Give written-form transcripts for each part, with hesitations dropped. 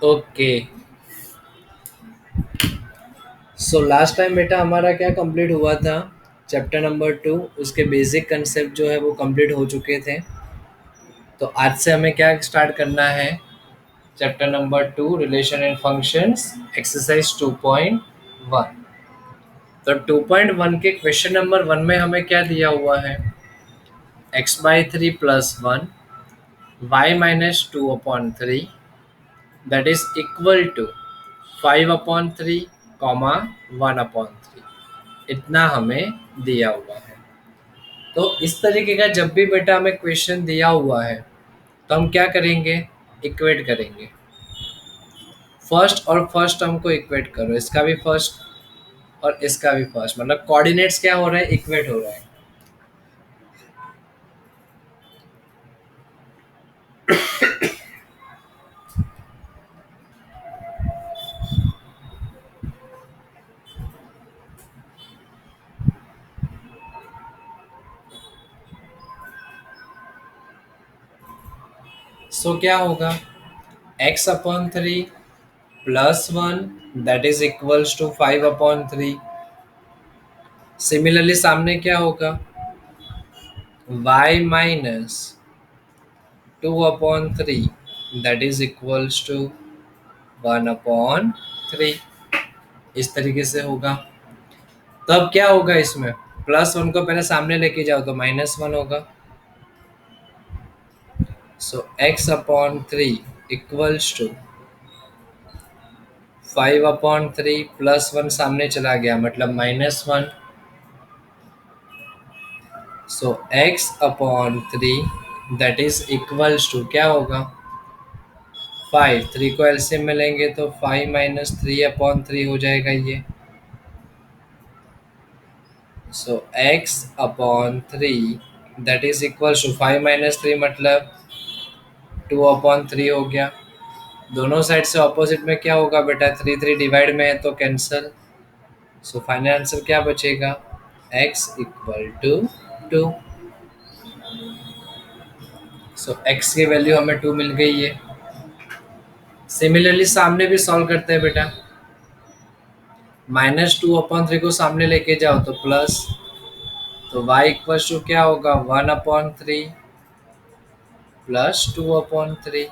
Okay. So last time बेटा हमारा क्या कंप्लीट हुआ था? चैप्टर नंबर 2, उसके बेसिक कंसेप्ट जो है वो कंप्लीट हो चुके थे। तो आज से हमें क्या स्टार्ट करना है? Chapter number 2, relation and functions, exercise 2.1। तो 2.1 के क्वेश्चन नंबर 1 में हमें क्या दिया हुआ है? x/3 plus 1 y-2/3 that is equal to 5/3 comma 1/3, इतना हमें दिया हुआ है। तो इस तरीके का जब भी बेटा हमें क्वेश्चन दिया हुआ है तो हम क्या करेंगे? इक्वेट करेंगे। फर्स्ट और फर्स्ट टर्म को इक्वेट करो, इसका भी फर्स्ट और इसका भी फर्स्ट, मतलब कोऑर्डिनेट्स क्या हो रहा है? इक्वेट हो रहा है। सो क्या होगा? x/3 plus 1 that is equals to 5/3। Similarly सामने क्या होगा? y minus 2/3 that is equals to 1/3। इस तरीके से होगा। तो अब क्या होगा इसमें? प्लस 1 को पहले सामने लेके जाओ तो -1 होगा। सो x/3 इक्वल्स टू 5/3 प्लस 1 सामने चला गया मतलब -1। So x/3 that is equals to क्या होगा? 5। 3 को एलसीएम में लेंगे तो 5 माइनस 3/3 हो जाएगा ये। So x/3 that is equals to 5 minus 3 मतलब 2/3 हो गया। दोनों साइड से ऑपोजिट में क्या होगा बेटा? 3 3 डिवाइड में है तो कैंसल। सो फाइनल आंसर क्या बचेगा? x equal to 2। So x की वैल्यू हमें 2 मिल गई है। सिमिलरली सामने भी सॉल्व करते हैं बेटा। -2/3 को सामने लेके जाओ तो प्लस, तो y इक्वल टू क्या होगा? 1/3 plus 2/3।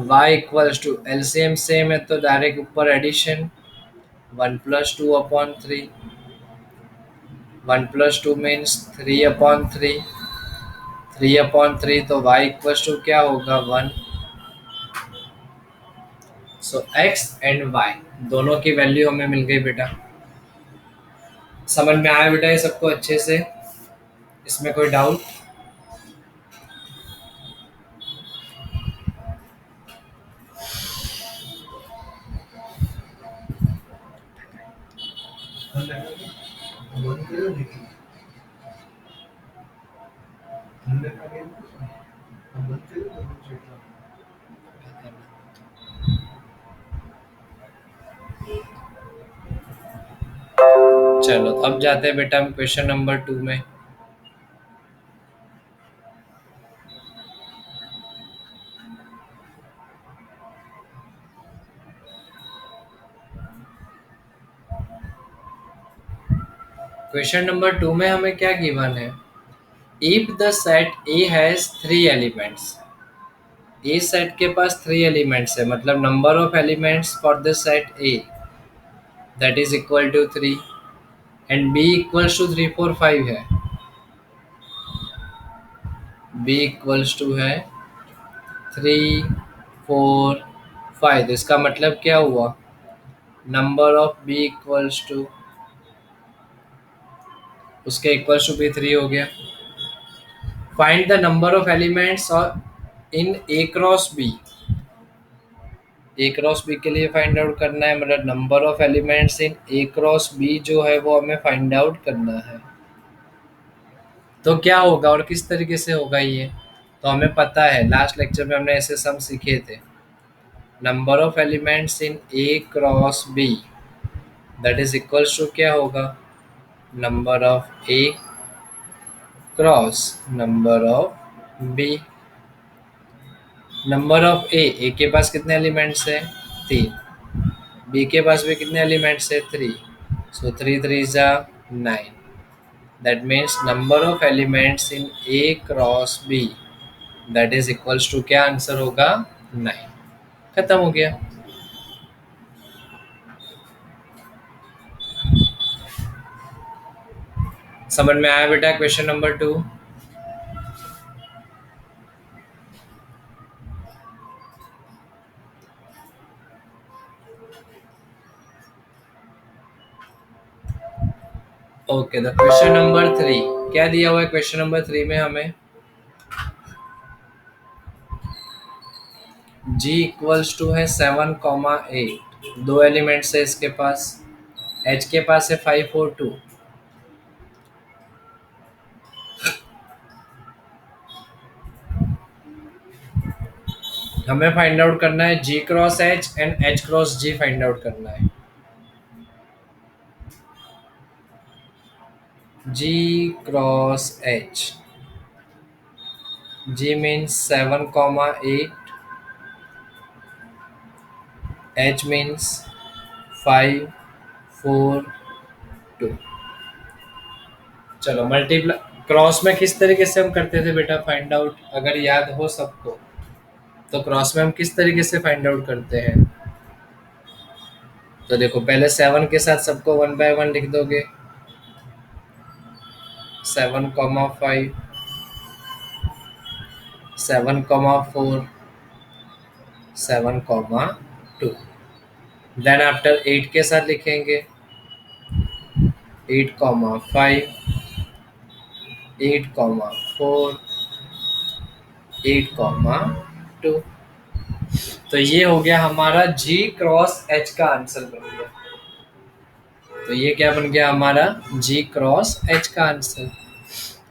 y equal to LCM same है तो डायरेक्ट ऊपर एडिशन, 1 प्लस 2/3। 1 plus 2 means 3/3। 3/3 तो y इक्वल टू क्या होगा? 1। सो x एंड y दोनों की वैल्यू हमें मिल गई बेटा। समझ में आया बेटा ये सबको अच्छे से? इसमें कोई डाउट? चलो अब जाते हैं बेटा हम क्वेश्चन नंबर 2 में। क्वेश्चन नंबर 2 में हमें क्या गिवन है? If the set A has 3 elements, A set के पास 3 एलिमेंट्स है, मतलब number of elements for the set A that is equal to 3 and B equals to 3 4 5 है। बी इक्वल्स टू है 3 4 5, तो इसका मतलब क्या हुआ? Number of B equals to उसके इक्वल्स टू भी 3 हो गया। Find the number of elements और in A cross B. A cross B के लिए फाइंड आउट करना है, मतलब number of elements in A cross B जो है वो हमें फाइंड आउट करना है। तो क्या होगा और किस तरीके से होगा ये? तो हमें पता है लास्ट लेक्चर में हमने ऐसे सम सीखे थे। Number of elements in A cross B that is equals to क्या होगा? Number of A cross number of B. Number of A के पास कितने एलिमेंट्स है? 3। बी के पास भी कितने एलिमेंट्स है? 3। सो 3 3 जा 9। That means number of elements in A cross B that is equals to, क्या आंसर होगा? 9। खत्म हो गया। समझ में आया बेटा question number 2? Okay, the question number 3, क्या दिया हुआ है क्वेश्चन नंबर 3 में हमें? जी इक्वल्स टू है 7, 8। दो एलिमेंट्स है इसके पास। एच के पास है 5 और 2। हमें फाइंड आउट करना है G cross H and H cross G find out करना है। G cross H, G means 7, 8, H means 5, 4, 2। चलो मल्टीप्लाई क्रॉस में किस तरीके से हम करते थे बेटा फाइंड आउट, अगर याद हो सबको? तो क्रॉस में हम किस तरीके से फाइंड आउट करते हैं? तो देखो, पहले 7 के साथ सबको 1 बाय 1 लिख दोगे। 7, 5, 7, 4, 7, 2। देन आफ्टर 8 के साथ लिखेंगे 8, 5, 8, 4, 8, 2। तो ये हो गया हमारा जी क्रॉस एच का आंसर बन गया। तो ये क्या बन गया हमारा? जी क्रॉस एच का आंसर।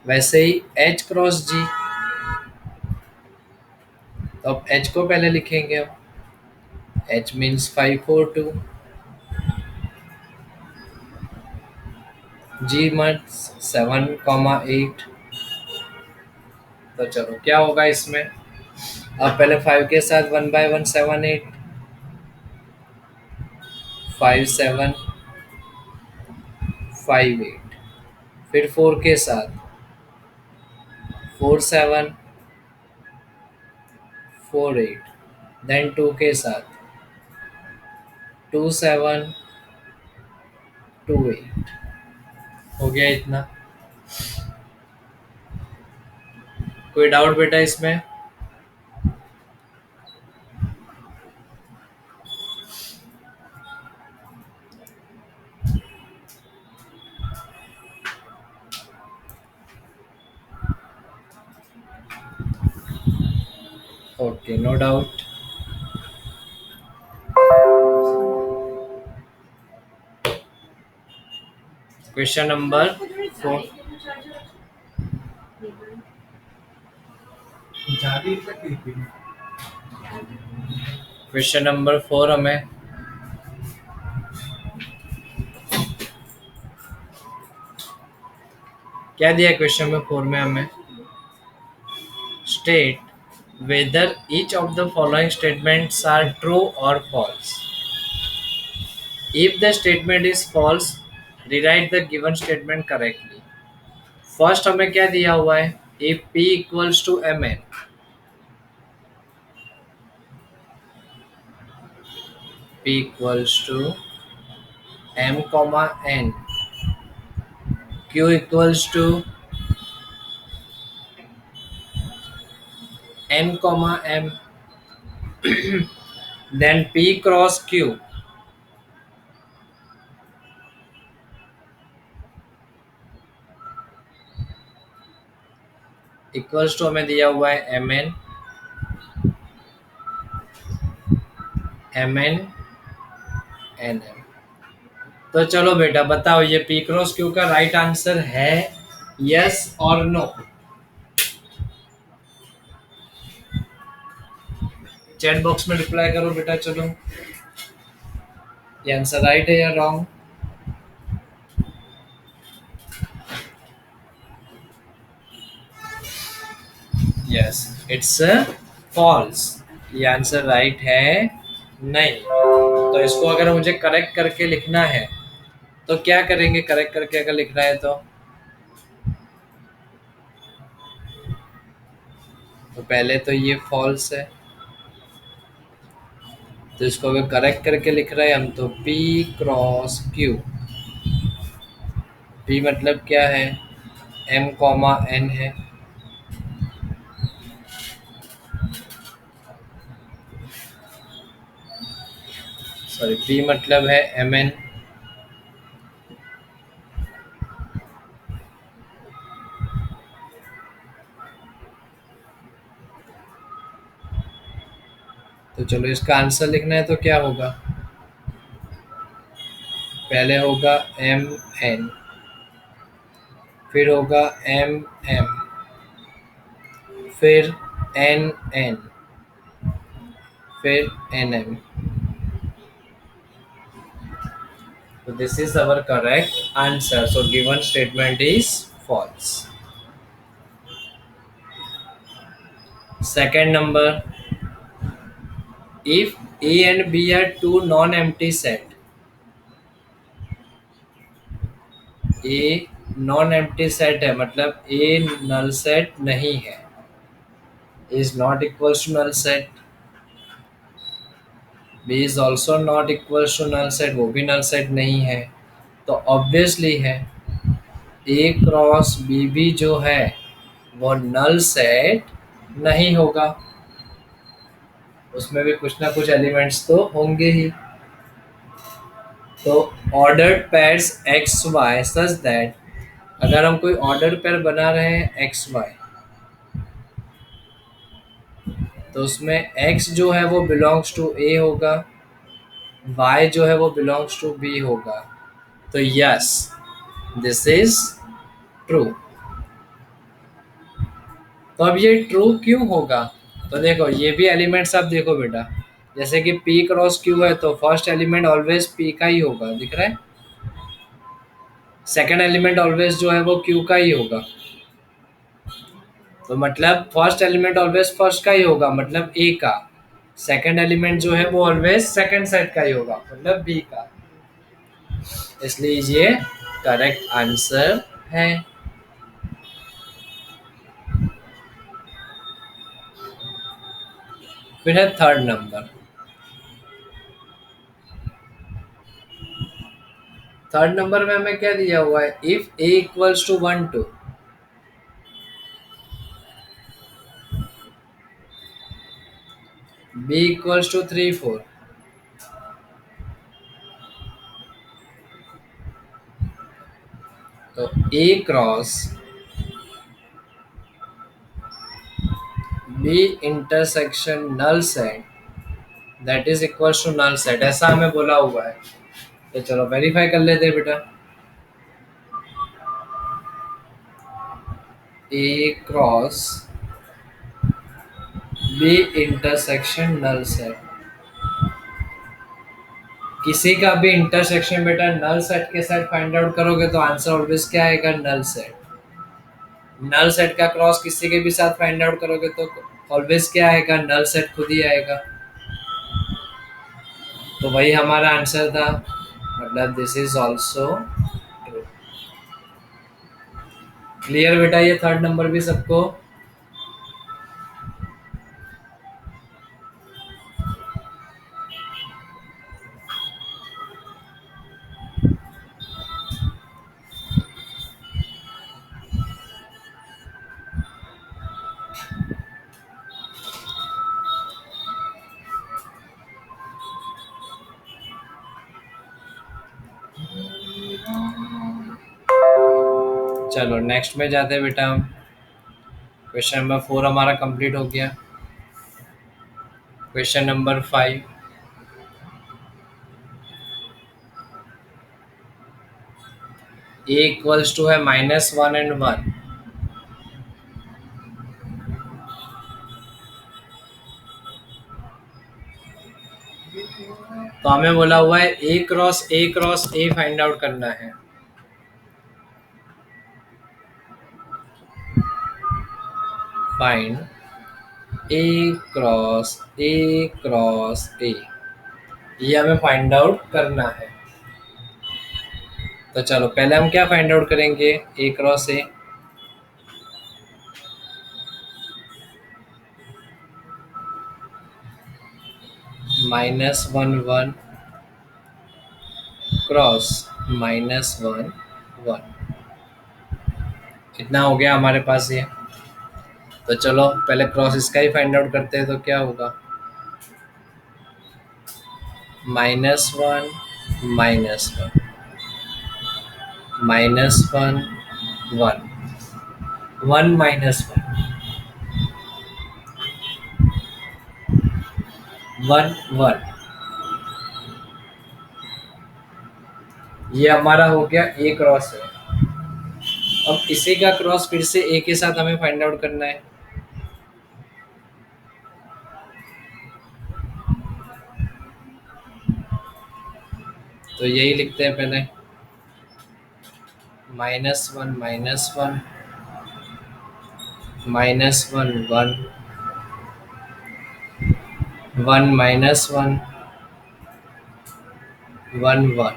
वैसे ही एच क्रॉस जी, तो अब एच को पहले लिखेंगे हम। H means 5, 4, 2। जी मत 7, 8। तो चलो क्या होगा इसमें? अब पहले 5 के साथ 1 बाय 1 7, 8। 5, 7, 5, 8। फिर 4 के साथ 4, 7, 4, 8। देन 2 के साथ 2, 7, 2, 8। हो गया इतना? कोई डाउट बेटा इसमें? Okay, no doubt. Question number 4। Question number 4 हमें क्या दिया? क्वेश्चन नंबर 4 में हमें state whether each of the following statements are true or false. If the statement is false, rewrite the given statement correctly. First हमें क्या दिया हुआ है? if p equals to mn, p equals to m comma n, q equals to n comma m, then p cross q equals to हमें दिया हुआ है mn nm। तो चलो बेटा बताओ, ये p क्रॉस q का राइट आंसर है, यस और नो? चैट बॉक्स में रिप्लाई करो बेटा। चलो, ये आंसर राइट है या रॉन्ग? Yes, it's false. ये आंसर राइट है नहीं। तो इसको अगर मुझे करेक्ट करके लिखना है तो क्या करेंगे? करेक्ट करके अगर लिखना है तो पहले तो ये फॉल्स है, तो इसको अगर करेक्ट करके लिख रहे हैं हम तो P क्रॉस Q। P मतलब क्या है? M कॉमा N है। सॉरी, P मतलब है MN। तो चलो इसका आंसर लिखना है तो क्या होगा? पहले होगा MN, फिर होगा MM, फिर NN, फिर NM। So this is our correct answer. So given statement is false. Second number, if A and B are two non-empty set, A non-empty set है मतलब A null set नहीं है, is not equals to null set, B is also not equals to null set, वो भी null set नहीं है, तो obviously है A क्रॉस B भी जो है वो null set नहीं होगा, उसमें भी कुछ ना कुछ एलिमेंट्स तो होंगे ही। तो ordered pairs x y such that, अगर हम कोई ऑर्डर पेयर बना रहे हैं एक्स वाई, तो उसमें एक्स जो है वो बिलोंग्स टू ए होगा, वाई जो है वो बिलोंग्स टू बी होगा। तो यस, दिस इज ट्रू। तो अब ये ट्रू क्यों होगा? तो देखो ये भी एलिमेंट्स आप देखो बेटा, जैसे कि P क्रॉस Q है तो फर्स्ट एलिमेंट ऑलवेज P का ही होगा, दिख रहा है? सेकंड एलिमेंट ऑलवेज जो है वो Q का ही होगा, तो मतलब फर्स्ट एलिमेंट ऑलवेज फर्स्ट का ही होगा मतलब ए का, सेकंड एलिमेंट जो है वो ऑलवेज सेकंड सेट का ही होगा मतलब बी का, इसलिए ये करेक्ट आंसर है। फिर है थर्ड नंबर। थर्ड नंबर में हमें क्या दिया हुआ है? If A equals to 1 2, B equals to 3 4, तो A cross B intersection null set that is equals to null set, ऐसा हमें बोला हुआ है। तो चलो वेरीफाई कर लेते हैं बेटा। A cross B intersection null set, किसी का भी इंटरसेक्शन बेटा नल सेट के साथ फाइंड आउट करोगे तो आंसर ऑलवेज क्या आएगा? Null set. नल सेट का क्रॉस किसी के भी साथ फाइंड आउट करोगे तो ऑलवेज क्या आएगा? नल सेट खुद ही आएगा। तो वही हमारा आंसर था, मतलब this is also true. Clear बेटा ये थर्ड नंबर भी सबको? चलो नेक्स्ट में जाते हैं बेटा हम। क्वेश्चन नंबर 4 हमारा कंप्लीट हो गया। Question number 5, A equals to है -1 and 1, तो हमें बोला हुआ है A cross A find out करना है। फाइंड ए, ये हमें फाइंड आउट करना है। तो चलो पहले हम क्या फाइंड आउट करेंगे, ए क्रॉस ए। -1 1 क्रॉस -1 1, इतना हो गया हमारे पास ये। तो चलो पहले क्रॉस इसका ही फाइंड आउट करते हैं, तो क्या होगा, -1 -1 -1 1 1 -1 1 ये हमारा हो गया ए क्रॉस है। अब इसी का क्रॉस फिर से ए के साथ हमें फाइंड आउट करना है। तो यही लिखते हैं पहले, -1 -1 -1 1 -1 1 1,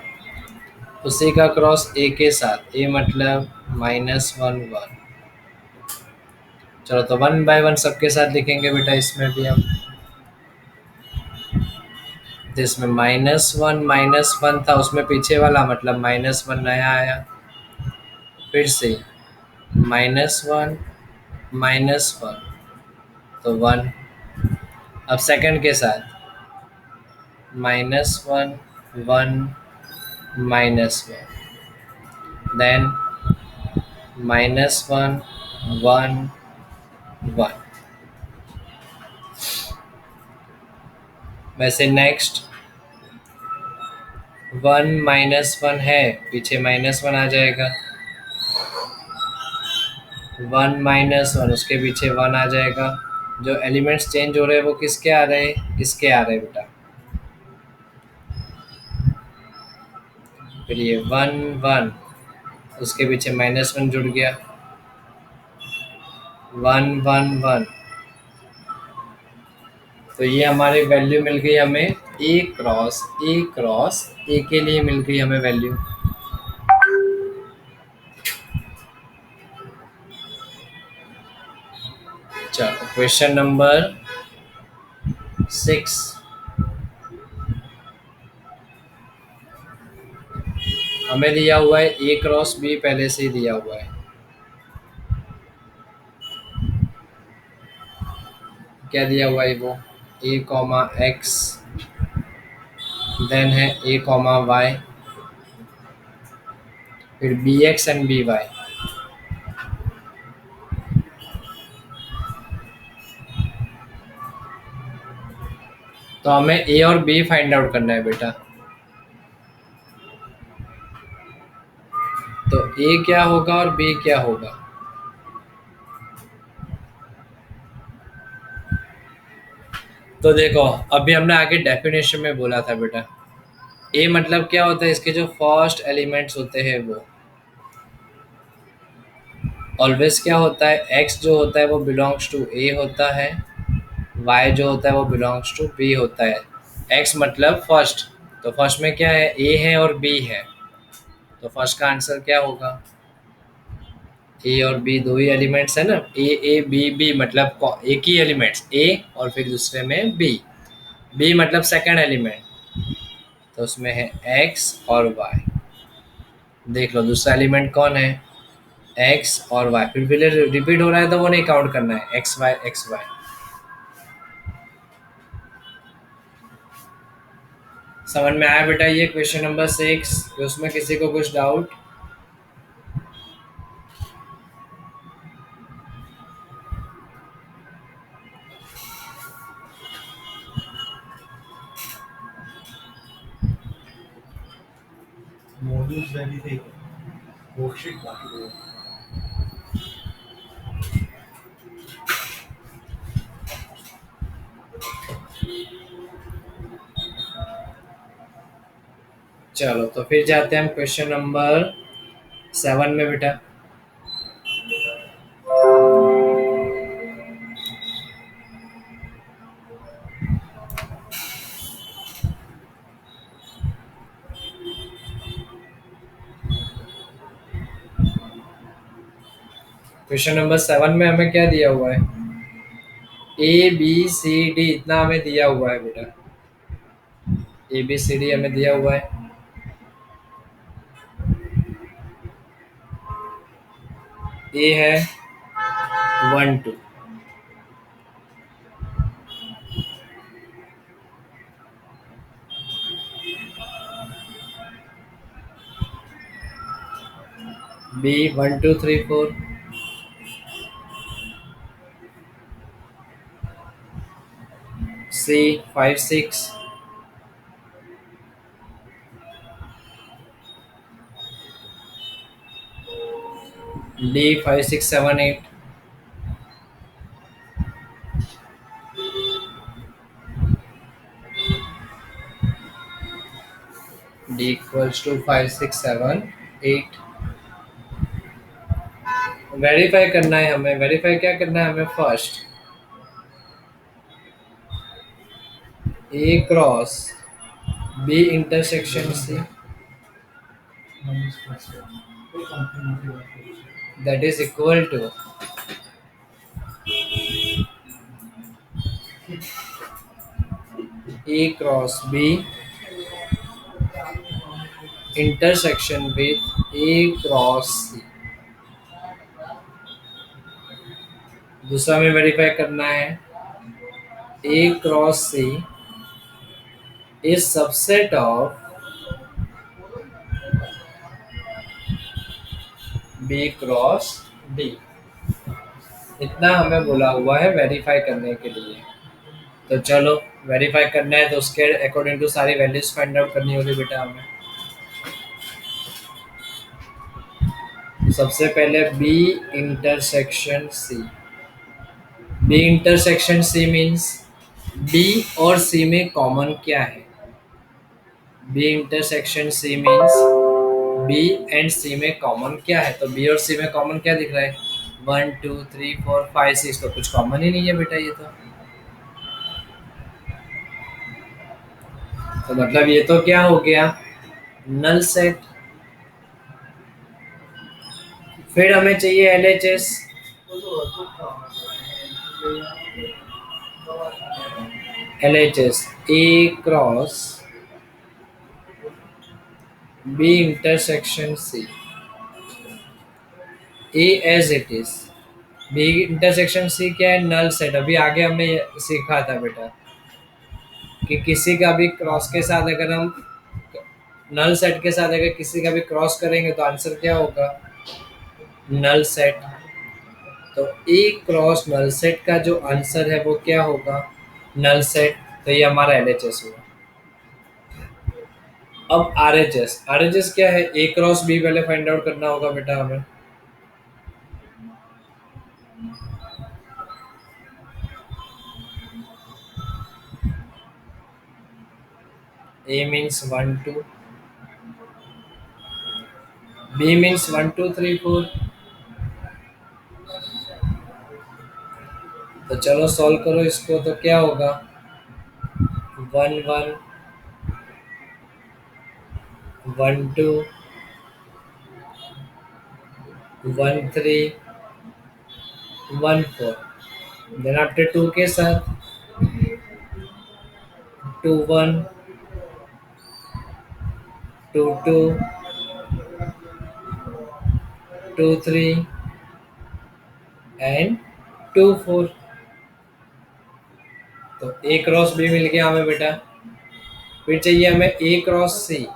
उसी का क्रॉस ए के साथ, ए मतलब -1 1। चलो तो 1 बाय 1 सबके साथ लिखेंगे बेटा, इसमें भी हम। तो इसमें -1 था, उसमें पीछे वाला मतलब -1 नया आया, फिर से -1 -1 तो 1। अब सेकंड के साथ -1 1 -1, देन -1 1 1। वैसे नेक्स्ट 1 -1 है, पीछे -1 आ जाएगा, 1 -1 उसके पीछे 1 आ जाएगा। जो एलिमेंट्स चेंज हो रहे हैं वो किसके आ रहे हैं, इसके आ रहे हैं बेटा। फिर ये 1 1 उसके पीछे -1 जुड़ गया, 1 1 1। तो ये हमारी वैल्यू मिल गई हमें, ए के लिए मिल गई हमें वैल्यू। चलो क्वेश्चन नंबर 6। हमें दिया हुआ है ए क्रॉस बी, पहले से ही दिया हुआ है। क्या दिया हुआ है वो, ए कॉमा एक्स, देन है ए कॉमा वाई, फिर B x and B y. तो हमें ए और बी फाइंड आउट करना है बेटा। तो ए क्या होगा और बी क्या होगा, तो देखो अभी हमने आगे डेफिनेशन में बोला था बेटा, ए मतलब क्या होता है, इसके जो फर्स्ट एलिमेंट्स होते हैं वो ऑलवेज क्या होता है, एक्स जो होता है वो बिलोंग्स टू ए होता है, वाई जो होता है वो बिलोंग्स टू बी होता है। एक्स मतलब फर्स्ट, तो फर्स्ट में क्या है, ए है और बी है, तो फर्स्ट का आंसर क्या होगा, ए और बी दो ही एलिमेंट्स है ना, ए बी बी मतलब एक ही एलिमेंट्स ए और फिर दूसरे में बी, बी मतलब सेकंड एलिमेंट, तो उसमें है एक्स और वाई। देख लो दूसरा एलिमेंट कौन है, एक्स और वाई, फिर रिपीट हो रहा है तो वो नहीं काउंट करना है, एक्स वाई एक्स वाई। समझ में आया बेटा ये क्वेश्चन नंबर 6, उसमें किसी को कुछ डाउट। मॉड्यूल्स वैल्यू थे वर्कशीट बाकी दो। चलो तो फिर जाते हैं हम क्वेश्चन नंबर 7 में बेटा। क्वेश्चन नंबर 7 में हमें क्या दिया हुआ है? ए बी सी डी इतना हमें दिया हुआ है बेटा। ए बी सी डी हमें दिया हुआ है। ए है 1 2, B 1 2 3 4, C 5 6, D 5 6 7 8, D equals to 5 6 7 8। Verify करना है हमें। वेरीफाई क्या करना है हमें? First A cross B intersection C, कोई कंपनी की बात करो। That is equal to A cross B intersection with A cross C. दूसरा में वेरीफाई करना है A cross C is subset of B cross D. इतना हमें बोला हुआ है वेरीफाई करने के लिए। तो चलो वेरीफाई करना है तो उसके अकॉर्डिंग टू सारी वैल्यूज फाइंड आउट करनी होगी बेटा हमें। सबसे पहले B intersection C. B intersection C means B और सी में कॉमन क्या है? B intersection C means B and C में कॉमन क्या है? तो बी और सी में कॉमन क्या दिख रहा है? 1 2 3 4 5 6, तो कुछ कॉमन ही नहीं है बेटा ये तो मतलब ये तो क्या हो गया? Null set. फिर हमें चाहिए LHS. LHS A cross B intersection C, A as it is. B intersection C क्या है? Null set. अभी आगे हमने ये सीखा था बेटा कि किसी का भी क्रॉस के साथ अगर हम नल सेट के साथ अगर किसी का भी क्रॉस करेंगे तो आंसर क्या होगा? Null set. तो ए क्रॉस नल सेट का जो आंसर है वो क्या होगा? Null set. तो ये हमारा एलएचएस हुआ। अब आरएचएस। आरएचएस क्या है? ए क्रॉस बी पहले फाइंड आउट करना होगा बेटा हमें। ए मीन्स 1 2, बी मीन्स 1 2 3 4। तो चलो सॉल्व करो इसको। तो क्या होगा? 1 1 1 2 1 3 1 4। देन आफ्टर 2 के साथ 2 1 2 2 2 3 एंड 2 4। तो ए क्रॉस बी मिल गया हमें बेटा। फिर चाहिए हमें ए क्रॉस सी।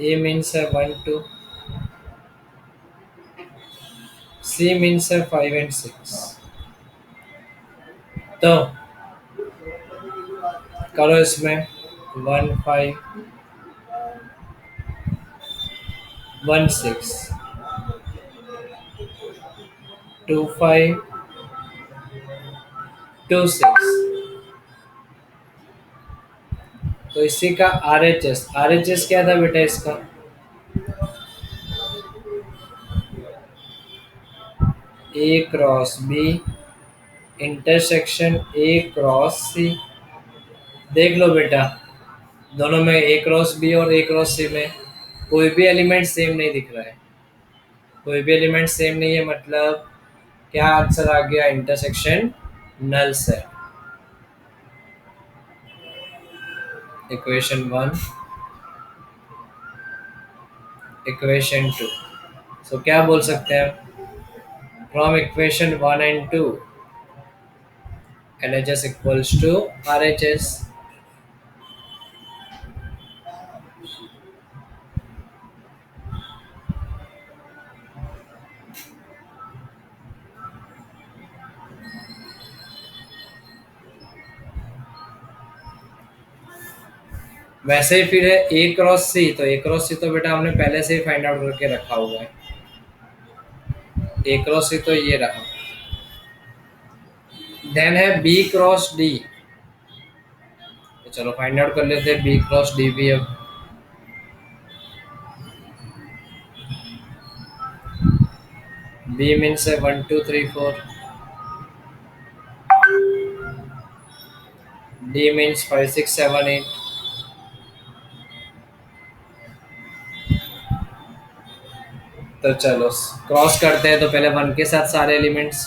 ए मीन्स है 1 2, सी मीन्स है 5 एंड 6। तो करो इसमें 1 5 1 6 2 5 2 6। तो इसी का आरएचएस। आरएचएस क्या था बेटा इसका? A cross B intersection A cross C. देख लो बेटा दोनों में ए क्रॉस बी और ए क्रॉस सी में कोई भी एलिमेंट सेम नहीं दिख रहा है। कोई भी एलिमेंट सेम नहीं है, मतलब क्या आंसर आ गया? Intersection null set. Equation one, equation two. So क्या बोल सकते हैं? From equation one and two LHS equals to RHS। वैसे ही फिर है ए क्रॉस सी, तो ए क्रॉस सी तो बेटा हमने पहले से ही फाइंड आउट करके रखा हुआ है। ए क्रॉस सी तो ये रहा। देन है बी क्रॉस डी। तो चलो फाइंड आउट कर लेते हैं बी क्रॉस डी भी अब। बी मीन्स है 1 2 3 4। D means 5 6 7 8। तो चलो क्रॉस करते हैं, तो पहले वन के साथ सारे एलिमेंट्स।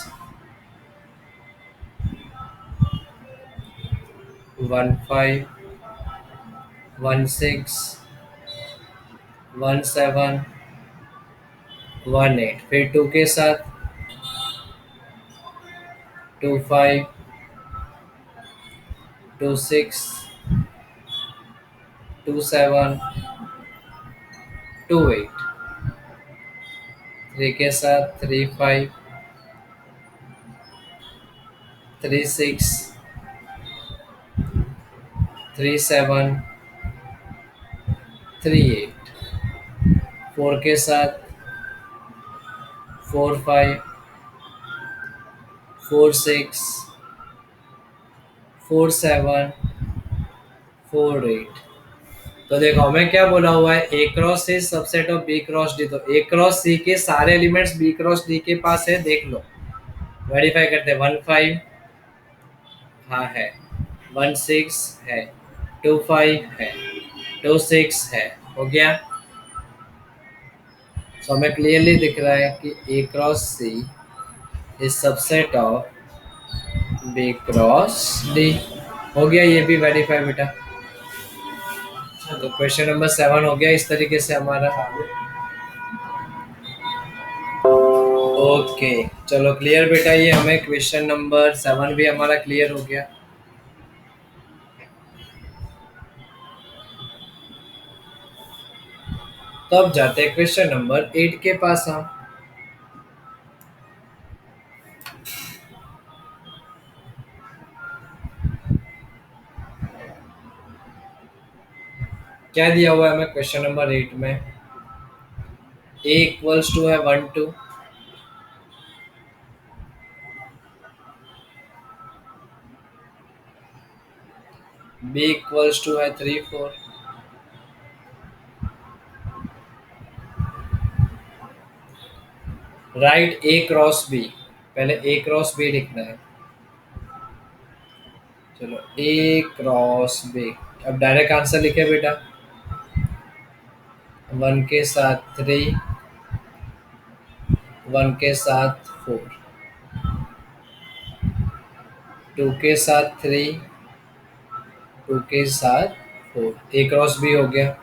1 5 1 6 1 7 1 8। फिर टू के साथ 2 5 2 6 2 7 2 8। थ्री के साथ 3 5 3 6 3 7 3 8। फोर के साथ 4 5 4 6 4 7 4 8। तो देखो हमें क्या बोला हुआ है? A cross C subset of B cross D. तो ए क्रॉस सी के सारे एलिमेंट्स बी क्रॉस डी के पास है, देख लो। वेरीफाई करते हैं। 1 5 हाँ है, 1 6 है, 2 5 है, 2 6 है। हो गया। तो हमें क्लियरली दिख रहा है कि A cross C is subset of B cross D. हो गया ये भी वेरीफाई बेटा। तो क्वेश्चन नंबर 7 हो गया इस तरीके से हमारा। ओके, चलो क्लियर बेटा। ये हमें क्वेश्चन नंबर 7 भी हमारा क्लियर हो गया। तो अब जाते हैं क्वेश्चन नंबर 8 के पास हम। क्या दिया हुआ है हमें क्वेश्चन नंबर 8 में? ए इक्वल्स टू है 1 2। बी इक्वल्स टू है 3 4। राइट ए क्रॉस बी। पहले ए क्रॉस बी लिखना है। चलो ए क्रॉस बी। अब डायरेक्ट आंसर लिखे बेटा। 1 के साथ 3, 1 के साथ 4, 2 के साथ 3, 2 के साथ 4। ए क्रॉस बी हो गया।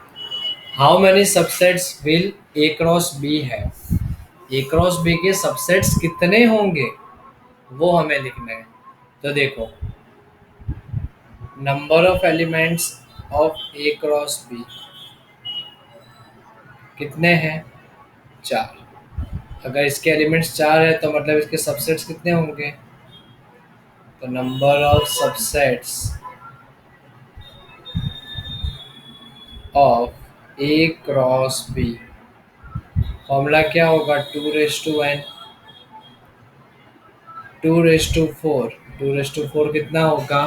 How many subsets will A cross B है? ए क्रॉस बी के सबसेट्स कितने होंगे वो हमें लिखना है। तो देखो, number of elements of A cross B कितने हैं? 4। अगर इसके एलिमेंट्स 4 है तो मतलब इसके सबसेट्स कितने होंगे? तो number of subsets of A cross B formula क्या होगा? 2 raise to n। 2 raise to 4। 2 raise to 4 कितना होगा?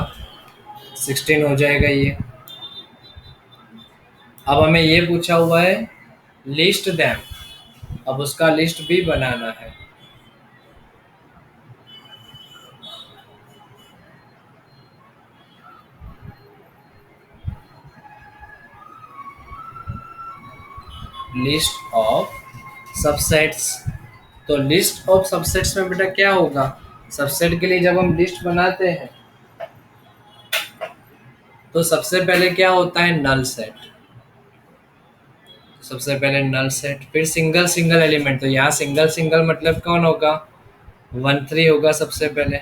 16 हो जाएगा ये। अब हमें ये पूछा हुआ है लिस्ट दैम। अब उसका लिस्ट भी बनाना है। List of subsets. तो लिस्ट ऑफ सबसेट्स में बेटा क्या होगा, सबसेट के लिए जब हम लिस्ट बनाते हैं तो सबसे पहले क्या होता है, नल सेट। सबसे पहले नल सेट, फिर सिंगल सिंगल एलिमेंट। तो यहाँ सिंगल सिंगल मतलब कौन होगा, 1 3 होगा सबसे पहले।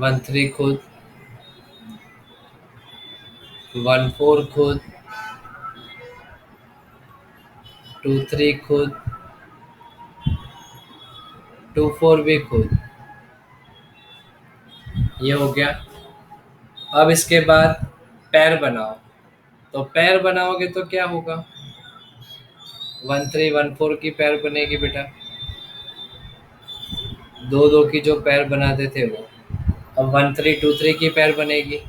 1 3 खुद, 1 4 खुद, 2 3 खुद, 2 4 भी खुद। ये हो गया। अब इसके बाद पैर बनाओ। तो पैर बनाओगे तो क्या होगा, 1 3 1 4 की पैर बनेगी बेटा, दो दो की जो पैर बनाते थे वो। अब 1 3 2 3 की पैर बनेगी।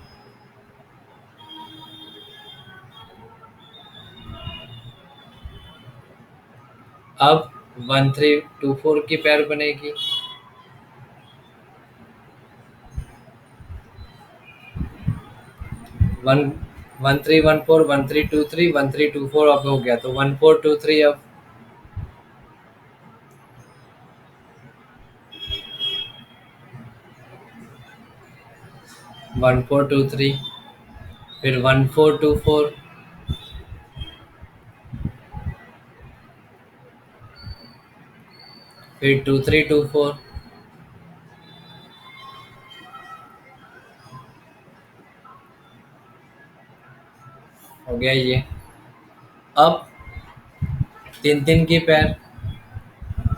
अब 1 3 2 4 की पैर बनेगी। 1 1 3 1 4 1 3 2 3 1 3 2 4 अब हो गया, तो 1 4 2 3 अब 1 4 2 3, फिर 1 4 2 4, फिर 2 3 2 4। हो गया ये। अब 3 3 की पैर,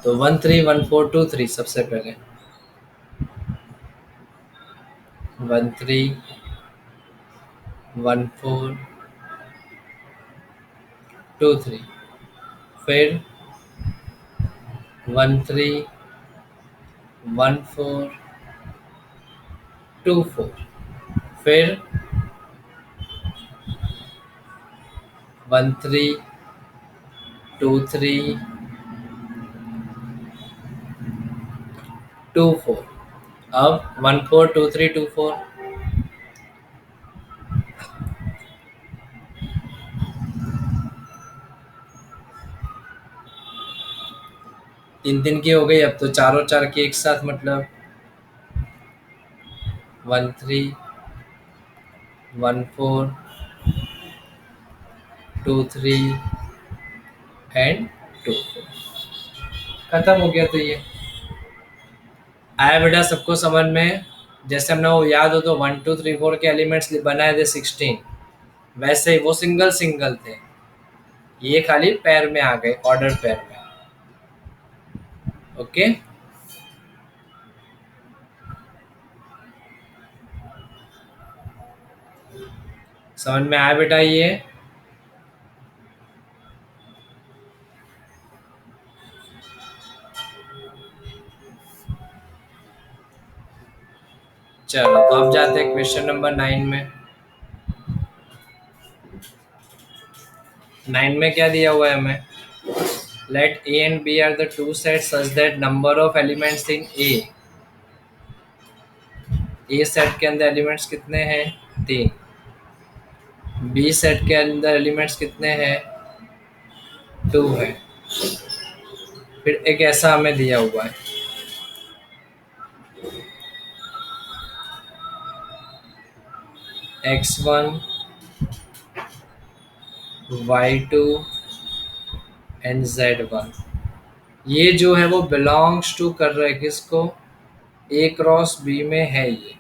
तो 1 3 1 4 2 3 सबसे पहले, 1 3 1 4 2 3, फिर 1 3 1 4 2 4, फिर 1 3 2 3 2 4। अब 1 4 2 3 2 4। 3 3 की हो गई। अब तो चारों चार की एक साथ, मतलब 1 3 1 4 2 3 एंड 2 4। खत्म हो गया। तो ये आया बेटा सबको समझ में। जैसे हमने वो याद हो तो 1 2 3 4 के एलिमेंट्स बनाए थे 16, वैसे ही वो सिंगल सिंगल थे, ये खाली पैर में आ गए, ऑर्डर पैर में। ओके, समझ में आया बेटा ये। चलो तो अब जाते हैं क्वेश्चन नंबर 9 में। 9 में क्या दिया हुआ है हमें, let A and B are the two set such that number of elements in A set के अंदर एलिमेंट्स कितने हैं, 3। बी सेट के अंदर एलिमेंट्स कितने हैं, 2 है। फिर एक ऐसा हमें दिया हुआ है, x1 y2 एंड z1। ये जो है वो बिलोंग्स टू कर रहा है किसको, ए क्रॉस बी में है ये।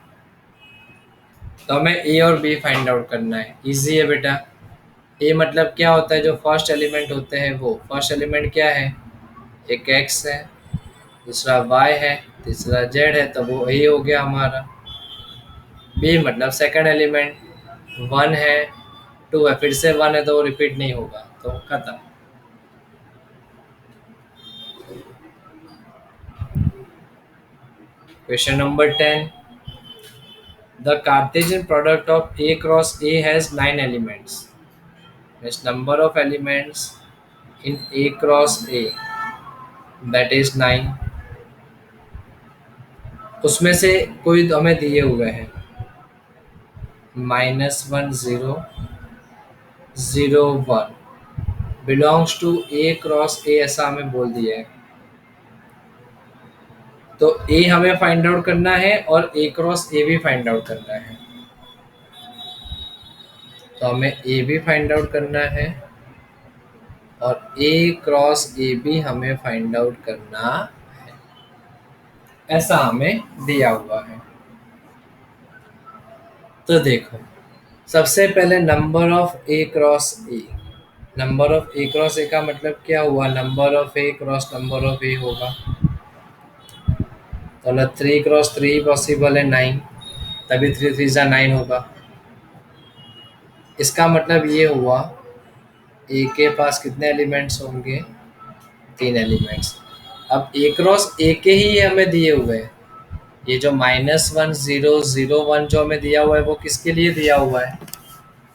तो हमें ए और बी फाइंड आउट करना है, इजी है बेटा। ए मतलब क्या होता है, जो फर्स्ट एलिमेंट होते हैं वो। फर्स्ट एलिमेंट क्या है, एक x है, दूसरा y है, तीसरा z है, तो वो ए हो गया हमारा। बी मतलब सेकंड एलिमेंट, 1 है, 2 है, फिर से 1 है तो वो रिपीट नहीं होगा, तो खत्म। Question number 10, the Cartesian product of A cross A has 9 elements. Its number of elements in A cross A, that is 9। उसमें से कोई हमें दिए हुए हैं, -1 0 0 1 belongs to A cross A, ऐसा हमें बोल दिया है। तो ए हमें फाइंड आउट करना है और ए क्रॉस ए भी फाइंड आउट करना है। तो हमें ए भी फाइंड आउट करना है और ए क्रॉस ए भी हमें फाइंड आउट करना है, ऐसा हमें दिया हुआ है। तो देखो, सबसे पहले number of A cross A. Number of A cross A का मतलब क्या हुआ? Number of A cross number of A होगा। तो ना 3 क्रॉस 3 पॉसिबल है 9, तभी 3 3 जा 9 होगा। इसका मतलब ये हुआ ए के पास कितने एलिमेंट्स होंगे? 3 एलिमेंट्स। अब ए क्रॉस ए के ही हमें दिए हुए हैं। ये जो -1 0 0 1 जो हमें दिया हुआ है वो किसके लिए दिया हुआ है?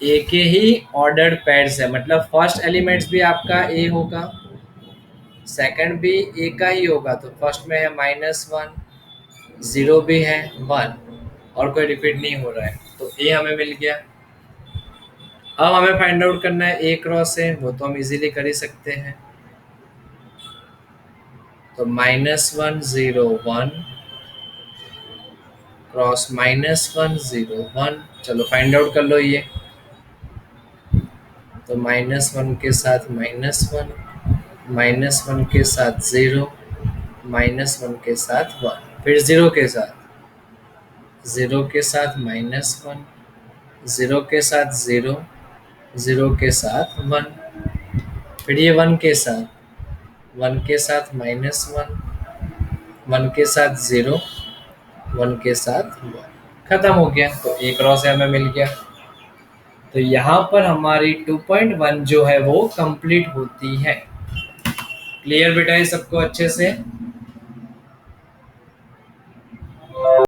ए के ही ऑर्डर्ड पेयर्स है, मतलब फर्स्ट एलिमेंट्स भी आपका ए होगा, सेकंड भी ए का ही होगा। तो फर्स्ट में है -1, 0 भी है, 1, और कोई रिपीट नहीं हो रहा है, तो ए हमें मिल गया। अब हमें फाइंड आउट करना है ए क्रॉस ए, वो तो हम इजीली कर ही सकते हैं। तो -1 0 1 क्रॉस -1 0 1, चलो फाइंड आउट कर लो ये। तो -1 के साथ -1, -1 के साथ 0, -1 के साथ 1, फिर 0 के साथ, 0 के साथ -1, 0 के साथ 0, 0 के साथ 1, फिर ये 1 के साथ, 1 के साथ -1, 1 के साथ 0, 1 के साथ 1, खत्म हो गया। तो ए क्रॉस हमें मिल गया। तो यहाँ पर हमारी 2.1 जो है वो कंप्लीट होती है। क्लियर बेटा है सबको अच्छे से?